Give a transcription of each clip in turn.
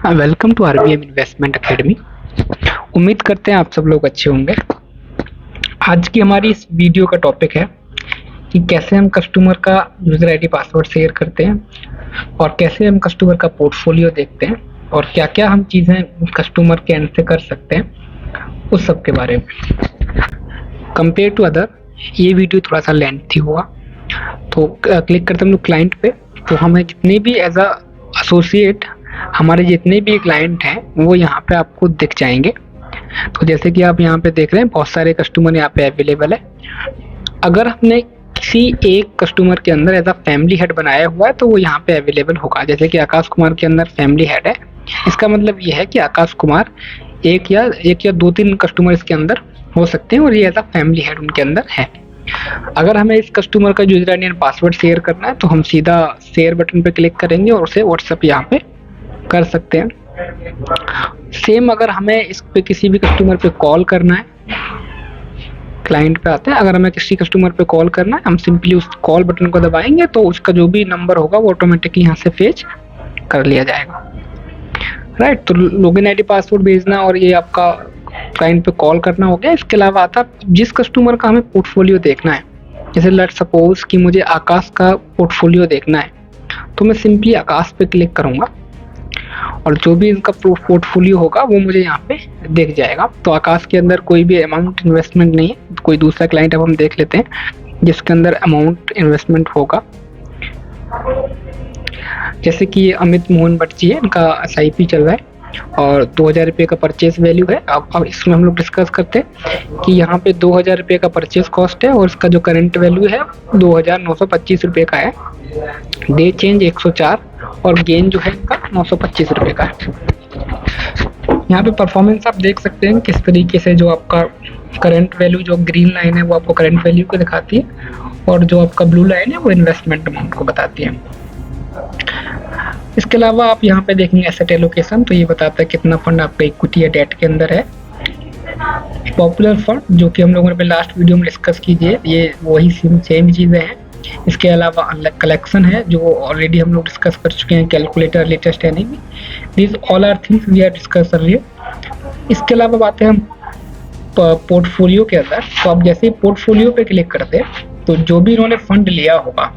Welcome to RBM investment academy. उम्मीद करते हैं आप सब लोग अच्छे होंगे। आज की हमारी इस वीडियो का टॉपिक है कि कैसे हम कस्टमर का यूजर आईडी पासवर्ड शेयर करते हैं और कैसे हम कस्टमर का पोर्टफोलियो देखते हैं और क्या क्या हम चीज़ें कस्टमर के एंड से कर सकते हैं, उस सब के बारे में। कंपेयर टू अदर ये वीडियो थोड़ा सा लेंथी हुआ, तो क्लिक करते हम लोग क्लाइंट पे, तो हमें जितने भी एज अ एसोसिएट हमारे जितने भी क्लाइंट हैं वो यहाँ पे आपको दिख जाएंगे। तो जैसे कि आप यहाँ पे देख रहे हैं बहुत सारे कस्टमर यहाँ पे अवेलेबल है। अगर हमने किसी एक कस्टमर के अंदर एज अ फैमिली हेड बनाया हुआ है तो वो यहाँ पे अवेलेबल होगा। जैसे कि आकाश कुमार के अंदर फैमिली हेड है, इसका मतलब ये है कि आकाश कुमार एक या दो तीन कस्टमर इसके अंदर हो सकते हैं और ये एज अ फैमिली हेड उनके अंदर है। अगर हमें इस कस्टमर का user ID and password share करना है तो हम सीधा शेयर बटन पे क्लिक करेंगे और उसे व्हाट्सएप यहाँ पे कर सकते हैं। सेम अगर हमें इस पे किसी भी कस्टमर पे कॉल करना है, क्लाइंट पे आते हैं, अगर हमें किसी कस्टमर पे कॉल करना है हम सिंपली उस कॉल बटन को दबाएंगे तो उसका जो भी नंबर होगा वो ऑटोमेटिकली यहाँ से फेच कर लिया जाएगा। राइट, तो लॉगिन आईडी पासवर्ड भेजना और ये आपका क्लाइंट पे कॉल करना हो गया। इसके अलावा आता जिस कस्टमर का हमें पोर्टफोलियो देखना है, जैसे लेट सपोज कि मुझे आकाश का पोर्टफोलियो देखना है तो मैं सिंपली आकाश पे क्लिक करूंगा और जो भी इनका पोर्टफोलियो होगा वो मुझे यहाँ पे दिख जाएगा। तो आकाश के अंदर कोई भी अमाउंट इन्वेस्टमेंट नहीं है। कोई दूसरा क्लाइंट अब हम देख लेते हैं जिसके अंदर अमाउंट इन्वेस्टमेंट होगा। जैसे कि ये अमित मोहन भट्ट जी है, इनका एसआईपी चल रहा है और 2000 रुपये का परचेज वैल्यू है। अब इसमें हम लोग डिस्कस करते हैं कि यहाँ पे 2000 रुपये का परचेज कॉस्ट है और इसका जो करंट वैल्यू है 2925 रुपये का है। डे चेंज 104 और गेन जो है इनका 925 रुपये का है। यहाँ पे परफॉर्मेंस आप देख सकते हैं किस तरीके से जो आपका करंट वैल्यू, जो ग्रीन लाइन है वो आपको करंट वैल्यू को दिखाती है और जो आपका ब्लू लाइन है वो इन्वेस्टमेंट अमाउंट को बताती है। इसके अलावा आप यहाँ पे देखेंगे एसेट एलोकेशन, तो ये बताता है कितना फंड आपका इक्विटी या डेट के अंदर है। पॉपुलर फंड जो कि हम लोगों ने लास्ट वीडियो में डिस्कस कीजिए, ये वही सेम चीज़ें हैं। इसके अलावा कलेक्शन है जो ऑलरेडी हम लोग डिस्कस कर चुके हैं, calculator, latest enemy, this all are things we are discuss earlier. इसके अलावा बात है हम पोर्टफोलियो के अंदर, तो आप जैसे ही पोर्टफोलियो पे क्लिक करते हैं तो जो भी इन्होंने फंड लिया होगा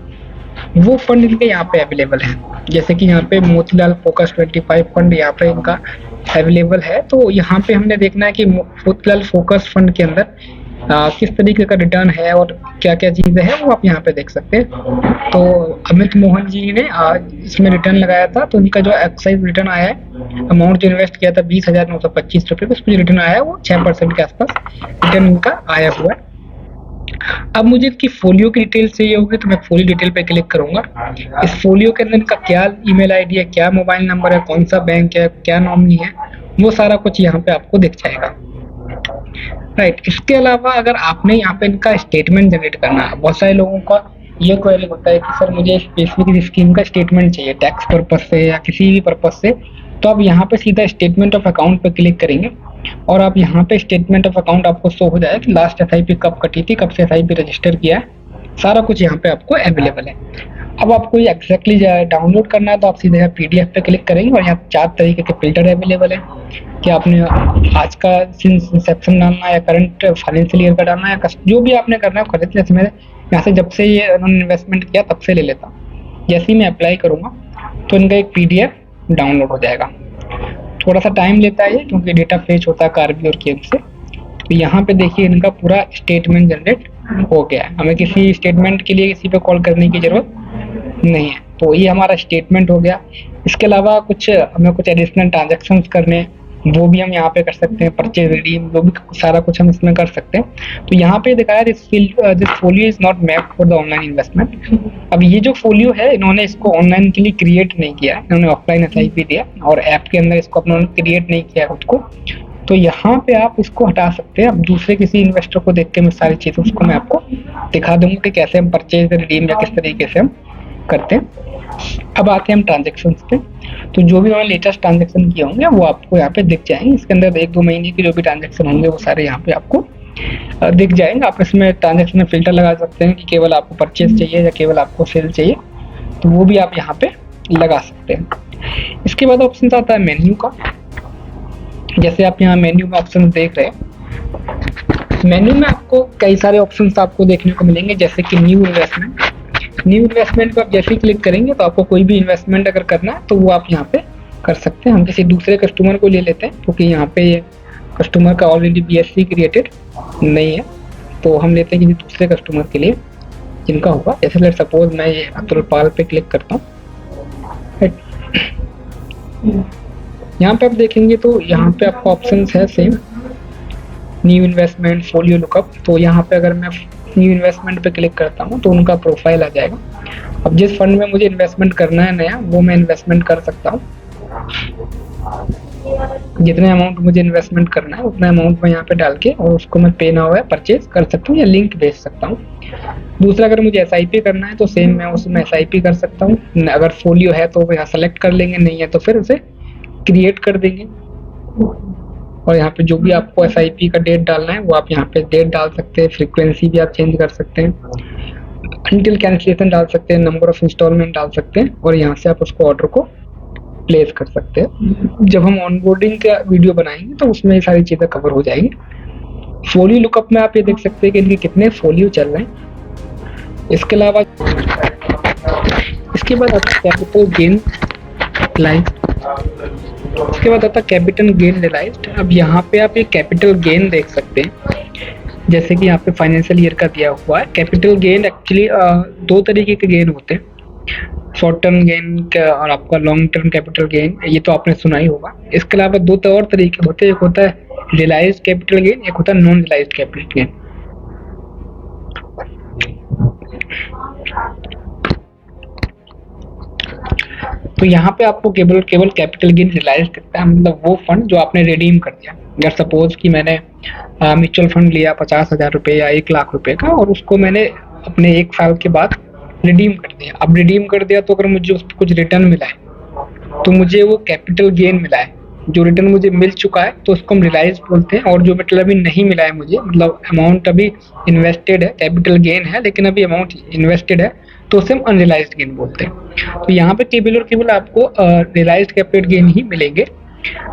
वो फंड इनके यहाँ पे अवेलेबल है। जैसे कि यहाँ पे मोतीलाल फोकस 25 फंड यहाँ पे इनका अवेलेबल है। तो यहाँ पे हमने देखना है कि मोतीलाल फोकस फंड के अंदर किस तरीके का रिटर्न है और क्या क्या चीज़ें हैं वो आप यहाँ पे देख सकते हैं। तो अमित मोहन जी ने इसमें रिटर्न लगाया था, तो उनका जो एक्साइज रिटर्न आया है, अमाउंट जो इन्वेस्ट किया था 20,925 रुपये, उस पर जो रिटर्न आया है वो 6% के आसपास रिटर्न इनका आया हुआ है। अब मुझे इसकी फोलियो की डिटेल चाहिए होगी तो मैं फोलियो डिटेल पे क्लिक करूंगा। इस फोलियो के अंदर इनका क्या ईमेल आईडी है, क्या मोबाइल नंबर है, कौन सा बैंक है, क्या नॉमिनी है, वो सारा कुछ यहाँ पे आपको दिख जाएगा। राइट, इसके अलावा अगर आपने यहाँ पे इनका स्टेटमेंट जनरेट करना है, बहुत सारे लोगों का ये क्वेरी होता है कि सर मुझे स्पेसिफिक स्कीम का स्टेटमेंट चाहिए टैक्स पर्पज से या किसी भी पर्पज से, तो आप यहाँ पे सीधा स्टेटमेंट ऑफ अकाउंट पे क्लिक करेंगे और आप यहाँ पे स्टेटमेंट ऑफ अकाउंट आपको शो हो जाएगा कि लास्ट एसआईपी कब कटी थी, कब से एसआईपी रजिस्टर किया है, सारा कुछ यहाँ पे आपको अवेलेबल है। अब आपको ये एग्जैक्टली डाउनलोड करना है तो आप सीधे यहाँ पीडीएफ पे क्लिक करेंगे और यहाँ 4 तरीके के फिल्टर अवेलेबल है कि आपने आज का इंसेप्शन डालना है या करंट फाइनेंशियल ईयर का डालना है, जो भी आपने करना है वो कर देते। जैसे मेरे यहाँ से जब से ये उन्होंने इन्वेस्टमेंट किया तब से ले लेता हूँ। जैसे ही मैं अप्लाई करूँगा तो इनका एक पीडीएफ डाउनलोड हो जाएगा। थोड़ा सा टाइम लेता है ये क्योंकि डेटा फेच होता है कार्बी और केम से। तो यहाँ पे देखिए इनका पूरा स्टेटमेंट जनरेट हो गया है, हमें किसी स्टेटमेंट के लिए किसी पे कॉल करने की जरूरत नहीं है। तो ये हमारा स्टेटमेंट हो गया। इसके अलावा हमें कुछ एडिशनल ट्रांजेक्शन्स करने वो भी हम यहाँ पे कर सकते हैं, परचेज रिडीम, वो भी सारा कुछ हम इसमें कर सकते हैं। तो यहाँ पे दिखाया this folio is not mapped for the online investment. अब ये जो फोलियो है इन्होंने इसको ऑनलाइन के लिए क्रिएट नहीं किया है, इन्होंने ऑफलाइन एसआईपी दिया और ऐप के अंदर इसको अपने क्रिएट नहीं किया खुद को। तो यहाँ पे आप इसको हटा सकते हैं। अब दूसरे किसी इन्वेस्टर को देख के मैं सारी चीज़ें उसको मैं आपको दिखा दूंगा कि कैसे हम परचेज रिडीम या किस तरीके से हम करते हैं। अब आते हैं हम ट्रांजेक्शन पे। तो जो भी उन्होंने लेटेस्ट ट्रांजेक्शन किए होंगे वो आपको यहाँ पे दिख जाएंगे। इसके अंदर 1-2 महीने के जो भी ट्रांजेक्शन होंगे वो सारे यहाँ पे आपको दिख जाएंगे। आप इसमें ट्रांजेक्शन में फिल्टर लगा सकते हैं कि केवल आपको परचेज चाहिए या केवल आपको सेल चाहिए, तो वो भी आप यहाँ पे लगा सकते हैं। इसके इसके बाद ऑप्शन आता है मेन्यू का। जैसे आप यहाँ मेन्यू में ऑप्शन देख रहे हैं, मेन्यू में आपको कई सारे ऑप्शंस आपको देखने को मिलेंगे, जैसे कि न्यू इन्वेस्टमेंट। न्यू इन्वेस्टमेंट पर आप जैसे ही क्लिक करेंगे तो आपको कोई भी इन्वेस्टमेंट अगर करना है तो वो आप यहाँ पे कर सकते हैं। हम किसी दूसरे कस्टमर को ले लेते हैं क्योंकि यहाँ पे ये कस्टमर का ऑलरेडी BSC क्रिएटेड नहीं है, तो हम लेते हैं किसी दूसरे कस्टमर के लिए जिनका होगा। जैसे लेट सपोज मैं ये अतुलपाल पे क्लिक करता हूँ, यहाँ पे आप देखेंगे तो यहाँ पे आपका ऑप्शन है same new investment, folio lookup. तो यहाँ पे अगर मैं न्यू इन्वेस्टमेंट पे क्लिक करता हूँ तो उनका प्रोफाइल आ जाएगा। अब जिस फंड में मुझे इन्वेस्टमेंट करना है नया, वो मैं इन्वेस्टमेंट कर सकता हूँ। जितने अमाउंट मुझे इन्वेस्टमेंट करना है उतना अमाउंट मैं यहाँ पे डाल के और उसको मैं पे नाउ है परचेज कर सकता हूँ या लिंक भेज सकता हूँ। दूसरा, अगर मुझे SIP करना है तो सेम मैं उसमें SIP कर सकता हूँ। अगर फोलियो है तो यहाँ सेलेक्ट कर लेंगे, नहीं है तो फिर उसे क्रिएट कर देंगे। और यहाँ पे जो भी आपको SIP का डेट डालना है वो आप यहाँ पे डेट डाल सकते हैं, फ्रीक्वेंसी भी आप चेंज कर सकते हैं, अनटिल कैंसिलेशन डाल सकते हैं, नंबर ऑफ इंस्टॉलमेंट डाल सकते हैं और यहाँ से आप उसको ऑर्डर को प्लेस कर सकते हैं। जब हम ऑनबोर्डिंग का वीडियो बनाएंगे तो उसमें ये सारी चीज़ें कवर हो जाएंगी। फोलियो लुकअप में आप ये देख सकते हैं कि इनके कितने फोलियो चल रहे हैं। इसके अलावा इसके बाद आता है कैपिटल गेन रियलाइज्ड। इसके बाद आता है कैपिटल गेन रियलाइज्ड। अब यहाँ पे आप एक कैपिटल गेन देख सकते हैं, जैसे कि यहाँ पे फाइनेंशियल ईयर का दिया हुआ है। कैपिटल गेन एक्चुअली 2 तरीके के गेन होते हैं, शॉर्ट टर्म गेन और आपका लॉन्ग टर्म कैपिटल गेन, ये तो आपने सुना ही होगा। इसके अलावा 2 और तरीके होते हैं, एक होता है रियलाइज्ड कैपिटल गेन, एक होता है नॉन रियलाइज्ड कैपिटल गेन। तो यहाँ पे आपको केवल कैपिटल गेन रियलाइज करता है, मतलब वो फंड जो आपने रिडीम कर दिया। अगर सपोज कि मैंने म्यूचुअल फंड लिया 50,000 रुपये या 1 लाख रुपए का और उसको मैंने अपने 1 साल के बाद रिडीम कर दिया। अब रिडीम कर दिया तो अगर मुझे उस पर कुछ रिटर्न मिला है तो मुझे वो कैपिटल गेन मिला है। जो रिटर्न मुझे मिल चुका है तो उसको हम रियलाइज बोलते हैं, और जो मतलब अभी नहीं मिला है मुझे, मतलब अमाउंट अभी इन्वेस्टेड है, कैपिटल गेन है लेकिन अभी अमाउंट इन्वेस्टेड है, तो उसे हम अनरियलाइज्ड गेन बोलते हैं। तो यहाँ पे केवल और केवल आपको रियलाइज्ड कैपिटल गेन ही मिलेंगे।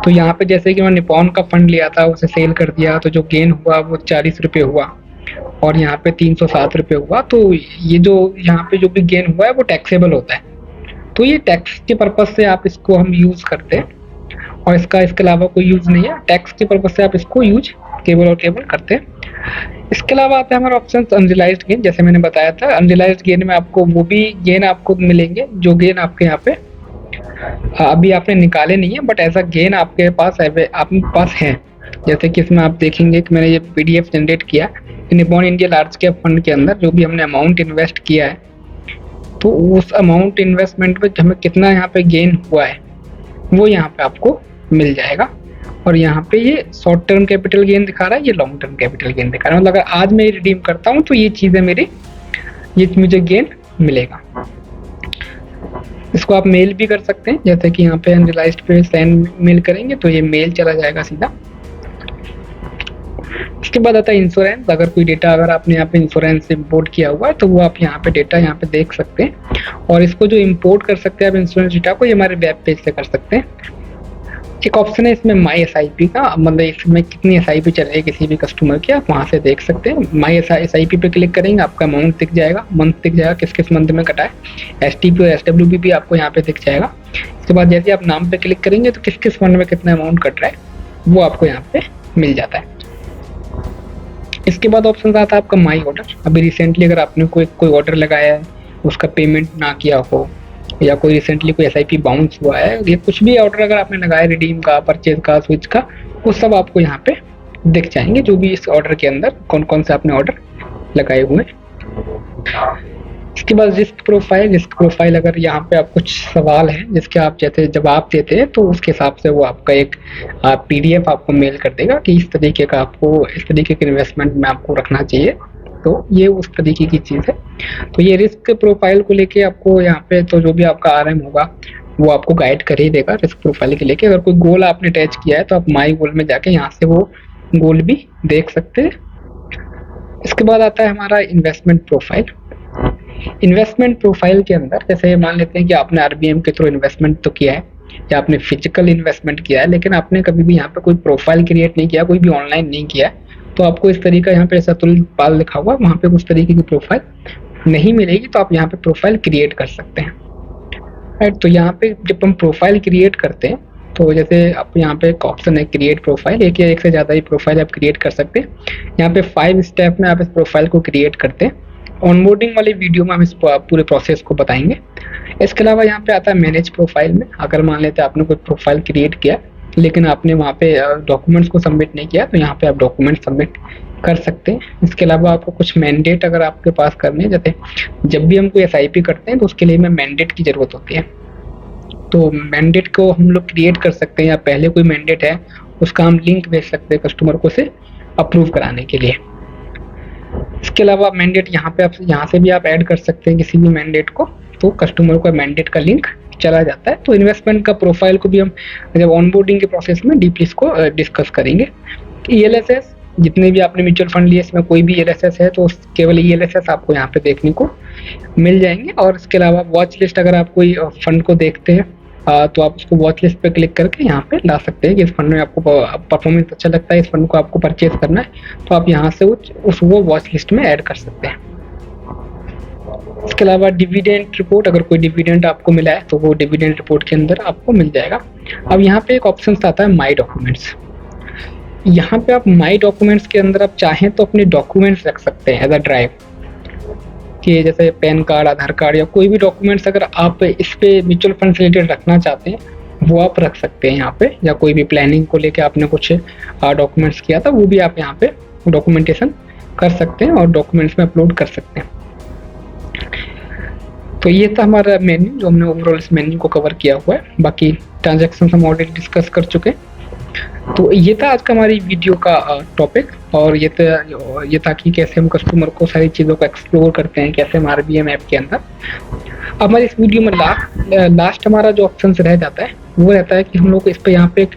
तो यहाँ पे जैसे कि मैं निपॉन का फंड लिया था, उसे सेल कर दिया तो जो गेन हुआ वो 40 रुपये हुआ और यहाँ पे 307 रुपये हुआ। तो ये जो यहाँ पे जो भी गेन हुआ है वो टैक्सेबल होता है, तो ये टैक्स के पर्पज से आप इसको हम यूज करते हैं और इसके अलावा कोई यूज नहीं है। टैक्स के पर्पज से आप इसको यूज केवल और केवल करते हैं। इसके अलावा आता है हमारा ऑप्शन अनरियलाइज्ड गेन। जैसे मैंने बताया था, अनरियलाइज्ड गेन में आपको वो भी गेन आपको मिलेंगे जो गेन आपके यहाँ पे अभी आपने निकाले नहीं है, बट ऐसा गेन आपके पास है। जैसे कि इसमें आप देखेंगे कि मैंने ये PDF जनरेट किया Nippon India large cap fund के अंदर, जो भी हमने अमाउंट इन्वेस्ट किया है तो उस अमाउंट इन्वेस्टमेंट में हमें कितना यहाँ पे गेन हुआ है वो यहाँ पे आपको मिल जाएगा। और यहाँ पे ये शॉर्ट टर्म कैपिटल गेन दिखा रहा है, ये लॉन्ग टर्म कैपिटल गेन दिखा रहा है। मतलब अगर आज मैं रिडीम करता हूँ तो ये चीज़ें ये मुझे गेन मिलेगा। इसको आप मेल भी कर सकते हैं, जैसे कि यहाँ पे अनरियलाइज्ड पे सेंड मेल करेंगे तो ये मेल चला जाएगा सीधा। इसके बाद आता है इंश्योरेंस। अगर कोई डेटा अगर आपने यहाँ पे इंश्योरेंस इंपोर्ट किया हुआ है तो वो आप यहाँ पे डेटा यहाँ पे देख सकते हैं, और इसको जो इंपोर्ट कर सकते हैं आप इंश्योरेंस डेटा को, ये हमारे वेब पेज से कर सकते हैं। एक ऑप्शन है इसमें माई SIP का, मतलब इसमें कितनी SIP चल रही है किसी भी कस्टमर की, आप वहाँ से देख सकते हैं। माई SIP पे क्लिक करेंगे, आपका अमाउंट दिख जाएगा, मंथ दिख जाएगा, किस किस मंथ में कटा है। STP और SWP भी आपको यहाँ पे दिख जाएगा। इसके बाद जैसे आप नाम पे क्लिक करेंगे तो किस किस फंड में कितना अमाउंट कट रहा है वो आपको यहाँ पे मिल जाता है। इसके बाद ऑप्शन आता है आपका माई ऑर्डर। अभी रिसेंटली अगर आपने कोई ऑर्डर लगाया है, उसका पेमेंट ना किया हो, या कोई रिसेंटली कोई SIP बाउंस हुआ है, ये कुछ भी ऑर्डर अगर आपने लगाया रिडीम का, परचेज का, स्विच का, वो सब आपको यहाँ पे दिख जाएंगे, जो भी इस ऑर्डर के अंदर कौन कौन से आपने ऑर्डर लगाए हुए हैं। इसके बाद रिस्क प्रोफाइल अगर यहाँ पे आप कुछ सवाल हैं जिसके आप जैसे जवाब देते हैं तो उसके हिसाब से वो आपका एक PDF आपको मेल कर देगा कि इस तरीके का आपको, इस तरीके के इन्वेस्टमेंट में आपको रखना चाहिए। तो ये उस तरीके की चीज़ है। तो ये रिस्क प्रोफाइल को लेके आपको यहाँ पे तो जो भी आपका RM होगा वो आपको गाइड कर ही देगा रिस्क प्रोफाइल के लेके। अगर कोई गोल आपने अटैच किया है तो आप माई गोल में जाके यहाँ से वो गोल भी देख सकते हैं। इसके बाद आता है हमारा इन्वेस्टमेंट प्रोफाइल। इन्वेस्टमेंट प्रोफाइल के अंदर जैसे मान लेते हैं कि आपने RBM के थ्रू इन्वेस्टमेंट तो किया है, या आपने फिजिकल इन्वेस्टमेंट किया है लेकिन आपने कभी भी यहाँ पे कोई प्रोफाइल क्रिएट नहीं किया, कोई भी ऑनलाइन नहीं किया, तो आपको इस तरीका यहाँ पे जैसा अतुल पाल लिखा हुआ वहाँ पे उस तरीके की प्रोफाइल नहीं मिलेगी। तो आप यहाँ पे प्रोफाइल क्रिएट कर सकते हैं, राइट। तो यहाँ पे जब हम प्रोफाइल क्रिएट करते हैं तो जैसे आप यहाँ पे एक ऑप्शन है क्रिएट प्रोफाइल, एक या एक से ज़्यादा ही प्रोफाइल आप क्रिएट कर सकते हैं। यहाँ पे 5 स्टेप में आप इस प्रोफाइल को क्रिएट करते हैं। ऑनबोर्डिंग वाली वीडियो में हम इस पूरे प्रोसेस को बताएंगे। इसके अलावा यहाँ पे आता है मैनेज प्रोफाइल में, अगर मान लेते हैं आपने कोई प्रोफाइल क्रिएट किया लेकिन आपने वहाँ पे डॉक्यूमेंट्स को सबमिट नहीं किया, तो यहाँ पे आप डॉक्यूमेंट सबमिट कर सकते हैं। इसके अलावा आपको कुछ मैंडेट अगर आपके पास करने हैं, जैसे जब भी हम कोई SIP करते हैं तो उसके लिए हमें मैंडेट की ज़रूरत होती है, तो मैंडेट को हम लोग क्रिएट कर सकते हैं, या पहले कोई मैंडेट है उसका हम लिंक भेज सकते हैं कस्टमर को से अप्रूव कराने के लिए। इसके अलावा मैंडेट यहाँ पे आप यहाँ से भी आप ऐड कर सकते हैं किसी भी मैंडेट को, तो कस्टमर को मैंडेट का लिंक चला जाता है। तो इन्वेस्टमेंट का प्रोफाइल को भी हम जब ऑनबोर्डिंग के प्रोसेस में डीपली इसको डिस्कस करेंगे। ELSS जितने भी आपने म्यूचुअल फंड लिए इसमें कोई भी ELSS है तो केवल ELSS आपको यहाँ पे देखने को मिल जाएंगे। और इसके अलावा वॉच लिस्ट, अगर आप कोई फंड को देखते हैं तो आप उसको वॉच लिस्ट पे क्लिक करके यहाँ पे ला सकते हैं कि इस फंड में आपको परफॉर्मेंस अच्छा लगता है, इस फंड को आपको परचेज करना है, तो आप यहाँ से वो वॉच लिस्ट में ऐड कर सकते हैं। इसके अलावा डिविडेंड रिपोर्ट, अगर कोई डिविडेंड आपको मिला है तो वो डिविडेंड रिपोर्ट के अंदर आपको मिल जाएगा। अब यहाँ पे एक ऑप्शन आता है माई डॉक्यूमेंट्स। यहाँ पे आप माई डॉक्यूमेंट्स के अंदर आप चाहें तो अपने डॉक्यूमेंट्स रख सकते हैं एज अ ड्राइव, कि जैसे पैन कार्ड, आधार कार्ड या कोई भी डॉक्यूमेंट्स अगर आप इस पे म्यूचुअल फंड से रिलेटेड रखना चाहते हैं वो आप रख सकते हैं यहाँ पे, या कोई भी प्लानिंग को लेके आपने कुछ डॉक्यूमेंट्स किया था वो भी आप यहाँ पे डॉक्यूमेंटेशन कर सकते हैं और डॉक्यूमेंट्स में अपलोड कर सकते हैं। तो ये था हमारा मेन्यू, जो हमने ओवरऑल इस मेन्यू को कवर किया हुआ है। बाकी ट्रांजेक्शन हम ऑलरेडी डिस्कस कर चुके हैं। तो ये था आज का हमारी वीडियो का टॉपिक, और ये था कि कैसे हम कस्टमर को सारी चीज़ों को एक्सप्लोर करते हैं, कैसे हम RBM ऐप के अंदर। अब हमारी इस वीडियो में लास्ट हमारा जो ऑप्शन रह जाता है वो रहता है कि हम लोग इस पे यहाँ पे एक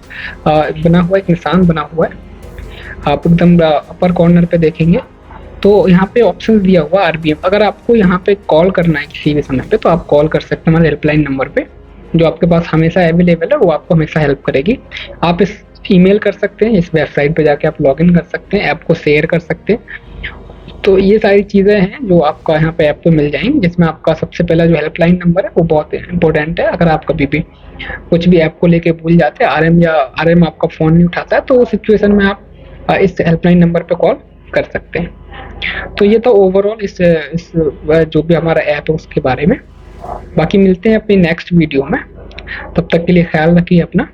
बना हुआ एक निशान बना हुआ है, आप एकदम अपर कॉर्नर पे देखेंगे तो यहाँ पे ऑप्शन दिया हुआ RBM। अगर आपको यहाँ पे कॉल करना है किसी भी समय पे तो आप कॉल कर सकते हैं हमारे हेल्पलाइन नंबर पे, जो आपके पास हमेशा अवेलेबल है, वो आपको हमेशा हेल्प करेगी। आप इस ईमेल कर सकते हैं, इस वेबसाइट पे जाके आप लॉगिन कर सकते हैं, ऐप को शेयर कर सकते हैं। तो ये सारी चीज़ें हैं जो आपका यहाँ पे ऐप पे मिल जाएंगी, जिसमें आपका सबसे पहला जो हेल्पलाइन नंबर है वो बहुत इंपॉर्टेंट है। अगर आप कभी भी कुछ भी ऐप को लेके भूल जाते हैं, RM आपका फ़ोन नहीं उठाता है, तो उस सिचुएशन में आप इस हेल्पलाइन नंबर पे कॉल कर सकते हैं। तो ये तो ओवरऑल इस जो भी हमारा ऐप है उसके बारे में। बाकी मिलते हैं अपनी नेक्स्ट वीडियो में, तब तक के लिए ख्याल रखिए अपना।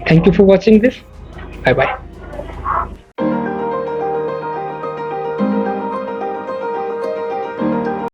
Thank you for watching this. Bye bye.